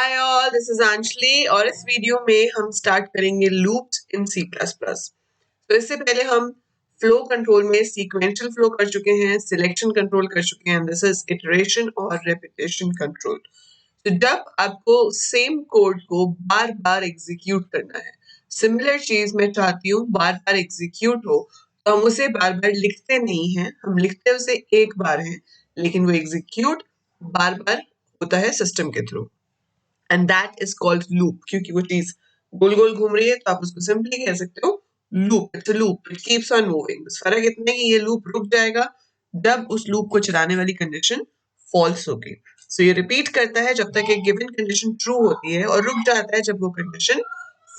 Hi all, this is Anjali और इस video में हम स्टार्ट करेंगे लूप्स इन सी प्लस प्लस। तो इससे पहले हम फ्लो कंट्रोल में सीक्वेंशियल फ्लो कर चुके हैं, सिलेक्शन कंट्रोल कर चुके हैं, दिस इज इटरेशन और रेपिटेशन कंट्रोल। तो जब आपको सेम कोड को बार बार एग्जीक्यूट करना है, सिमिलर चीज मैं चाहती हूँ बार बार एग्जीक्यूट हो, तो हम उसे बार बार लिखते नहीं हैं, हम लिखते उसे एक बार हैं, लेकिन वो एग्जीक्यूट बार बार होता है सिस्टम के through, and that is called loop. क्योंकि वो चीज गोल गोल घूम रही है तो आप उसको सिंपली कह सकते हो loop. It's a loop, it keeps on moving. बस फर्क इतना है कि ये लूप रुक जाएगा जब उस लूप को चलाने वाली कंडीशन फॉल्स होगी। सो ये रिपीट करता है जब तक एक गिवन कंडीशन ट्रू होती है और रुक जाता है जब वो कंडीशन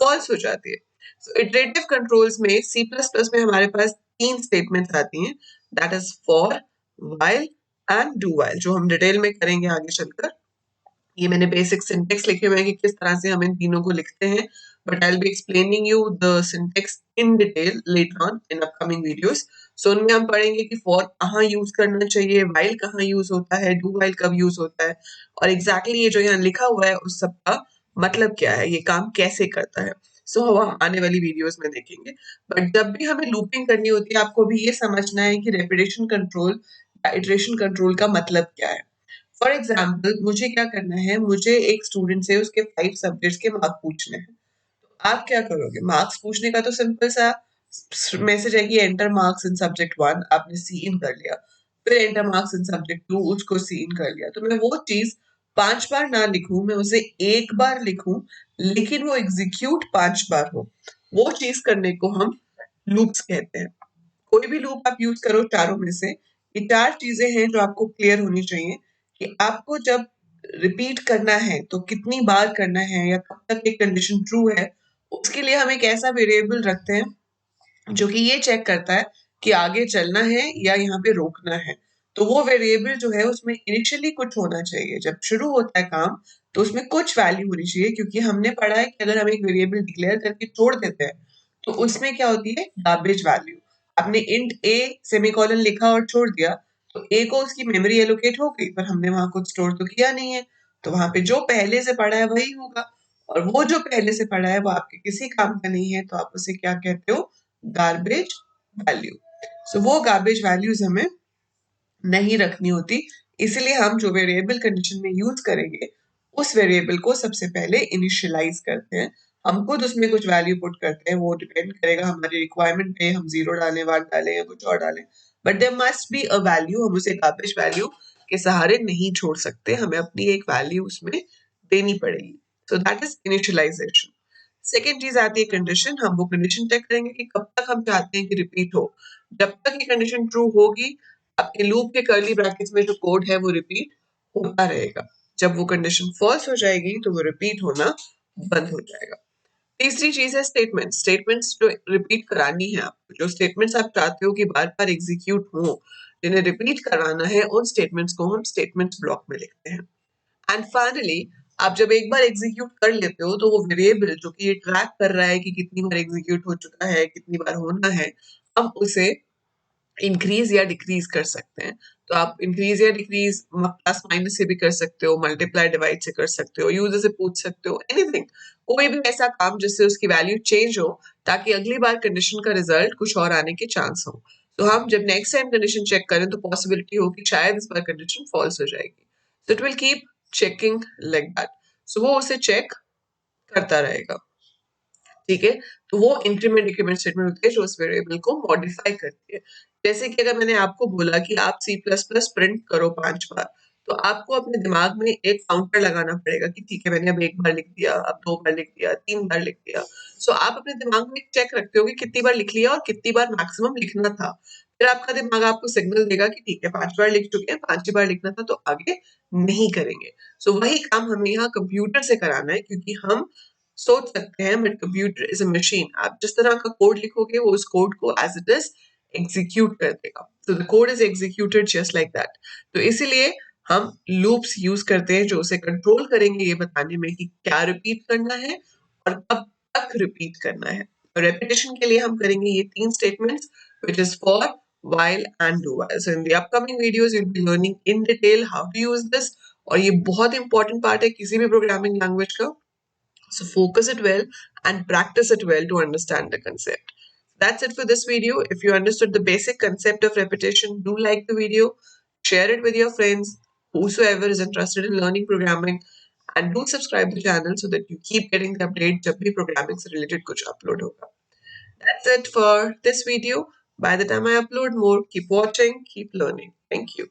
फॉल्स हो जाती है। सो इटरेटिव कंट्रोल्स में सी प्लस प्लस में हमारे पास तीन स्टेटमेंट्स आती हैं, that is for, while and do while, जो हम डिटेल में करेंगे आगे चलकर। ये मैंने बेसिक सिंटेक्स लिखे हुए हैं कि किस तरह से हम इन तीनों को लिखते हैं, but I will be explaining you the syntax in detail later on in upcoming videos. So उनमें हम पढ़ेंगे कि फॉर कहाँ यूज करना चाहिए, व्हाइल कहाँ यूज होता है, डू व्हाइल कब यूज होता है, और एग्जैक्टली ये जो यहाँ लिखा हुआ है उस सब का मतलब क्या है, ये काम कैसे करता है। सो हम आने वाली वीडियोस में देखेंगे। बट जब भी हमें लूपिंग करनी होती है, आपको भी ये समझना है कि रेपिटेशन कंट्रोल या इटरेशन कंट्रोल का मतलब क्या है। फॉर एग्जाम्पल मुझे क्या करना है, मुझे एक स्टूडेंट से उसके 5 सब्जेक्ट्स के मार्क्स पूछने हैं। आप क्या करोगे, मार्क्स पूछने का तो सिंपल सा मैसेज है कि एंटर मार्क्स इन सब्जेक्ट 1, आपने सी इन कर लिया। फिर एंटर मार्क्स इन सब्जेक्ट 2, उसको सी इन कर लिया। तो मैं वो चीज 5 बार ना लिखूं, मैं उसे एक बार लिखूं, लेकिन वो एग्जीक्यूट 5 बार हो। वो चीज करने को हम लूप्स कहते हैं। कोई भी लूप आप यूज करो चारों में से, ये 4 चीजें हैं जो आपको क्लियर होनी चाहिए कि आपको जब रिपीट करना है तो कितनी बार करना है या कब तक एक कंडीशन ट्रू है। उसके लिए हम एक ऐसा वेरिएबल रखते हैं जो कि ये चेक करता है कि आगे चलना है या यहाँ पे रोकना है। तो वो वेरिएबल जो है उसमें इनिशियली कुछ होना चाहिए, जब शुरू होता है काम तो उसमें कुछ वैल्यू होनी चाहिए, क्योंकि हमने पढ़ा है कि अगर हम एक वेरिएबल डिक्लेयर करके छोड़ देते हैं तो उसमें क्या होती है, गार्बेज वैल्यू। आपने इंट ए सेमीकोलन लिखा और छोड़ दिया तो ए को उसकी मेमोरी एलोकेट हो गई, पर हमने वहां कुछ स्टोर तो किया नहीं है, तो वहां पे जो पहले से पढ़ा है वही होगा। और वो जो पहले से पढ़ा है वो आपके किसी काम का नहीं है, तो आप उसे क्या कहते हो, गार्बेज वैल्यू। सो वो गार्बेज वैल्यूज हमें नहीं रखनी होती, इसलिए हम जो वेरिएबल कंडीशन में यूज करेंगे उस वेरिएबल को सबसे पहले इनिशियलाइज करते हैं। हम खुद उसमें कुछ वैल्यू पुट करते हैं, वो डिपेंड करेगा हमारी रिक्वायरमेंट पे, हम 0 डालें, 1 डालें या कुछ और डालें, but there must be a value. हम उसे गार्बेज वैल्यू के सहारे नहीं छोड़ सकते, हमें अपनी एक वैल्यू उसमें देनी पड़ेगी। So that is initialisation. Second चीज आती है कंडीशन। हम वो कंडीशन चेक करेंगे कि कब तक हम चाहते हैं कि रिपीट हो। जब तक ये कंडीशन ट्रू होगी, आपके लूप के कर्ली ब्रैकेट्स में जो कोड है वो रिपीट होता रहेगा। जब वो कंडीशन फॉल्स हो जाएगी तो वो रिपीट होना बंद हो जाएगा। तीसरी चीज है स्टेटमेंट। स्टेटमेंट्स जो रिपीट करानी है, आप जो स्टेटमेंट्स आप चाहते हो कि बार बार एग्जीक्यूट हो, जिन्हें रिपीट कराना है, उन स्टेटमेंट्स को हम स्टेटमेंट्स ब्लॉक में लिखते हैं। एंड फाइनली आप जब एक बार एग्जीक्यूट कर लेते हो तो वो वेरिएबल जो कि ये ट्रैक कर रहा है कि कितनी बार एग्जीक्यूट हो चुका है, कितनी बार होना है, हम उसे इंक्रीज या डिक्रीज कर सकते हैं। तो आप इंक्रीज या डिक्रीज प्लस माइनस से भी कर सकते हो, मल्टीप्लाई डिवाइड से कर सकते हो, यूजर से पूछ सकते हो, एनीथिंग, कोई भी ऐसा काम जिससे उसकी वैल्यू चेंज हो, ताकि अगली बार कंडीशन का रिजल्ट कुछ और आने के चांस हो। तो हम जब नेक्स्ट टाइम कंडीशन चेक करें तो पॉसिबिलिटी हो कि शायद इस बार कंडीशन फॉल्स हो जाएगी। So it will keep checking like that. So वो उसे चेक करता रहेगा, ठीक है। तो वो इंक्रीमेंट डिक्रीमेंट स्टेटमेंट होती है जो उस वेरिएबल को मॉडिफाई करती है। जैसे कि अगर मैंने आपको बोला कि आप सी प्लस प्लस प्रिंट करो 5 बार, तो आपको अपने दिमाग में एक काउंटर लगाना पड़ेगा कि ठीक है, मैंने अब 1 बार लिख दिया, अब 2 बार लिख दिया, 3 बार लिख दिया। सो आप अपने दिमाग में चेक रखते हो कि कितनी बार लिख लिया और कितनी बार मैक्सिमम लिखना था। फिर आपका दिमाग आपको सिग्नल देगा कि ठीक है, 5 बार लिख चुके हैं, 5 बार लिखना था, तो आगे नहीं करेंगे। सो वही काम हमें यहाँ कंप्यूटर से कराना है, क्योंकि हम सोच सकते हैं but computer is a machine. आप जिस तरह का कोड लिखोगे वो उस कोड को एज इट इज एग्जीक्यूट कर देगा। तो the code is executed just like that. तो इसीलिए हम लूप्स यूज करते हैं जो उसे कंट्रोल करेंगे ये बताने में कि क्या रिपीट करना है और कब तक रिपीट करना है। और रेपिटेशन के लिए हम करेंगे ये 3 statements, which is for, while and do while. So in the upcoming videos you'll be learning in detail how to use this, और ये बहुत इंपॉर्टेंट पार्ट है किसी भी प्रोग्रामिंग लैंग्वेज का. So focus it well and practice it well to understand the concept. That's it for this video. If you understood the basic concept of repetition, do like the video, share it with your friends, whosoever is interested in learning programming, and do subscribe the channel so that you keep getting the update जब भी programming से related कुछ upload होगा. That's it for this video. By the time I upload more, keep watching, keep learning. Thank you.